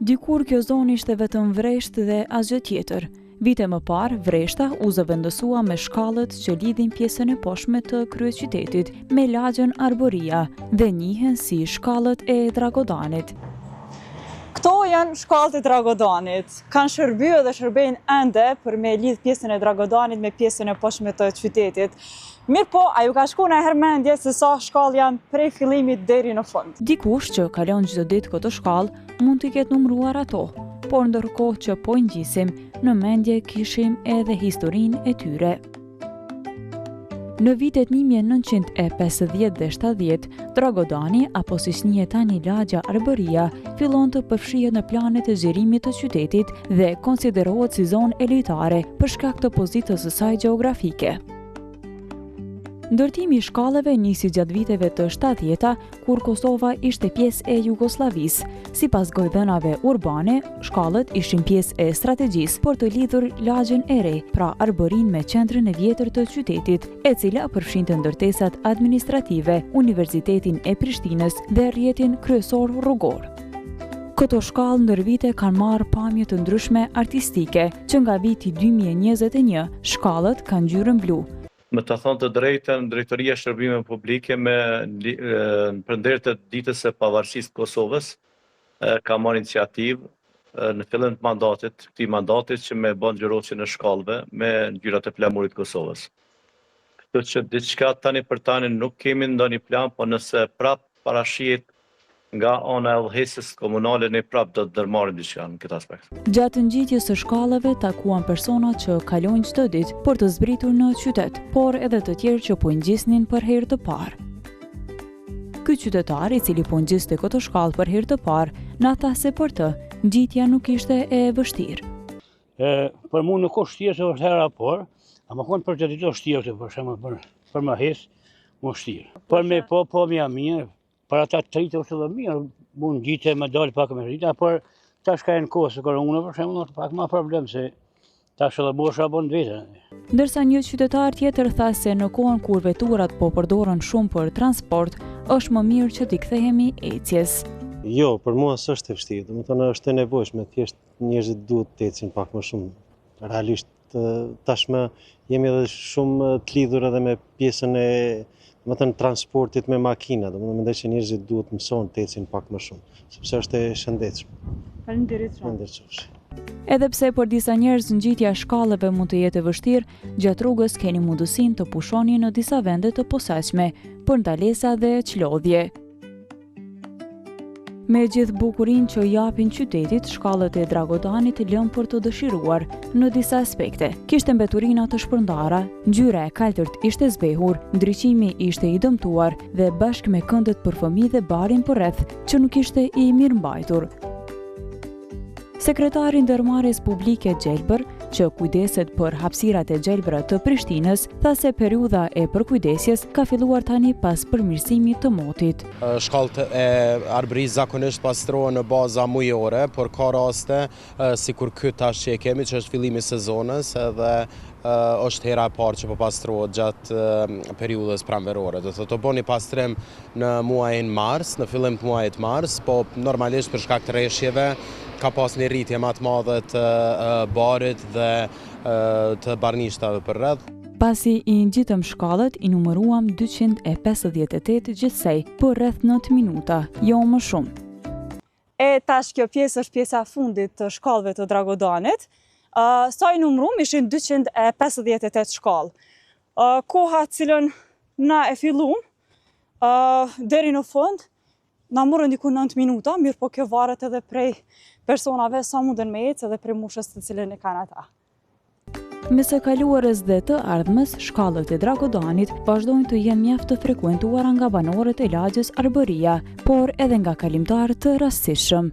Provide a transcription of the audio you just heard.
Dikur kjo zonë ishte vetëm vreshtë dhe asgjë tjetër. Vite më parë, vreshta u zëvendësua me shkallët që lidhin pjesën e poshtme të kryeqytetit me lagjen Arboria dhe njihen si shkallët e Dragodanit. Këto janë shkallët e Dragodanit. Kanë shërbyer dhe shërbejnë ende për me lidh pjesën e Dragodanit me pjesën e poshtme të qytetit. Mirë po, a ju ka shku në hermendje se sa shkallë janë prej fillimit deri në fund? Dikush që kalon çdo ditë këtë shkallë mund t'i ketë numruar ato, por ndërkohë që po ngjisim, në mendje kishim edhe historinë e tyre. Në vitet 1950 dhe 70, Dragodani, apo si njihet tani lagja Arboria, fillon të përfshihet në planet e zgjerimit të qytetit dhe konsiderohet si zonë elitare për shkak të pozitës së saj gjeografike. Ndërtimi i shkallëve nisi gjatë viteve të 70-ta, kur Kosova ishte pjesë e Jugosllavisë. Sipas gojdhënave urbane, shkallët ishin pjesë e strategjisë për të lidhur lagjen e re, pra Arborin me qendrën e vjetër të qytetit, e cila përfshinte ndërtesat administrative, Universitetin e Prishtinës dhe rrjetin kryesor rrugor. Këto shkallë ndër vite kanë marrë pamje të ndryshme artistike, që nga viti 2021 shkallët kanë ngjyrën blu. Me të thonë të drejtën, Drejtoria e Shërbimeve Publike me përndërë të ditës së pavarësisë të Kosovës ka marrë iniciativë në fillim të mandatit, këtij mandatit që me bën ngjyroqje në shkallëve me ngjyrat e flamurit të Kosovës. Kështu që diçka tani për tani nuk kemi ndonjë plan, po nëse prap parashihet nga ana e udhëheqësisë komunale ne prap do të ndërmarrim diçka në këtë aspekt. Gjatë ngjitjes së shkallëve takuan persona që kalojnë çdo ditë për të zbritur në qytet, por edhe të tjerë që po ngjisnin për herë të parë. Ky qytetar, i cili po ngjiste këtë shkallë për herë të parë, na tha se për të ngjitja nuk ishte e vështirë. Për mua nuk është vështirë se është hera por, ama kon për çdo vështirë për shembull për më hes, vështirë. Për me po më mirë. Për ata të tritë është edhe mirë, mund gjite me dalë pak me rrita, por tash ka e në kohë, se korona për shembull është pak ma problem, se tash edhe mosha bon vetën. Ndërsa një qytetar tjetër tha se në kohën kur veturat po përdoren shumë për transport, është më mirë që t'i kthehemi ecjes. Jo, për mua s'është e vështirë, domethënë është e nevojshme, thjesht njerëzit duhet të ecin pak më shumë. Realisht tashmë jemi edhe shumë të lidhur edhe me pjesën e transportit me makina, mendoj që njerëzit duhet mësojnë të ecin pak më shumë, sepse është e shëndetshme. Faleminderit shumë. Edhe pse për disa njerëz ngjitja e shkallëve mund të jetë e vështirë, gjatë rrugës keni mundësinë të pushoni në disa vende të posaçme, për ndalesa dhe çlodhje. Me gjithë bukurinë që japin qytetit, shkallët e Dragodanit lën për të dëshiruar në disa aspekte. Kishte mbeturina të shpërndara, ngjyra e kaltërt ishte zbehur, ndriçimi ishte i dëmtuar dhe bashkë me këndet për fëmijë dhe barin përreth që nuk ishte i mirëmbajtur. Sekretari i Ndërmarrjes Publike Gjelbër, që kujdeset për hapësirat e gjelbëra të Prishtinës, tha se periudha e përkujdesjes ka filluar tani pas përmirësimit të motit. Shkallët e Arborisë zakonisht pastrohen në baza mujore, por ka raste sikur ky tash që e kemi, që është fillimi i sezonës, edhe është hera e parë që po pastrohet gjatë periudhës pranverore. Do të bëni pastrim në muajin mars, në fillim të muajit mars, po normalisht për shkak të rreshjeve ka pas një rritje më të madhe të barit dhe të barnishtave përreth. Pasi i ngjitëm shkallët, i numëruam 258 gjithsej për rreth 9 minuta, jo më shumë. E tash kjo pjesë është pjesa e fundit të shkallëve të Dragodanit. Sa i numëruam ishin 258 shkallë. Koha cilën na e filluam deri në fund na morën diku 9 minuta, mirë po kjo varet edhe prej personave sa munden me ecë edhe prej moshës të cilën e kanë ata. Me së kaluarës dhe të ardhmës, shkallët e Dragodanit vazhdojnë të jenë mjaft të frekuentuara nga banorët e lagjes Arboria, por edhe nga kalimtarë të rastishëm.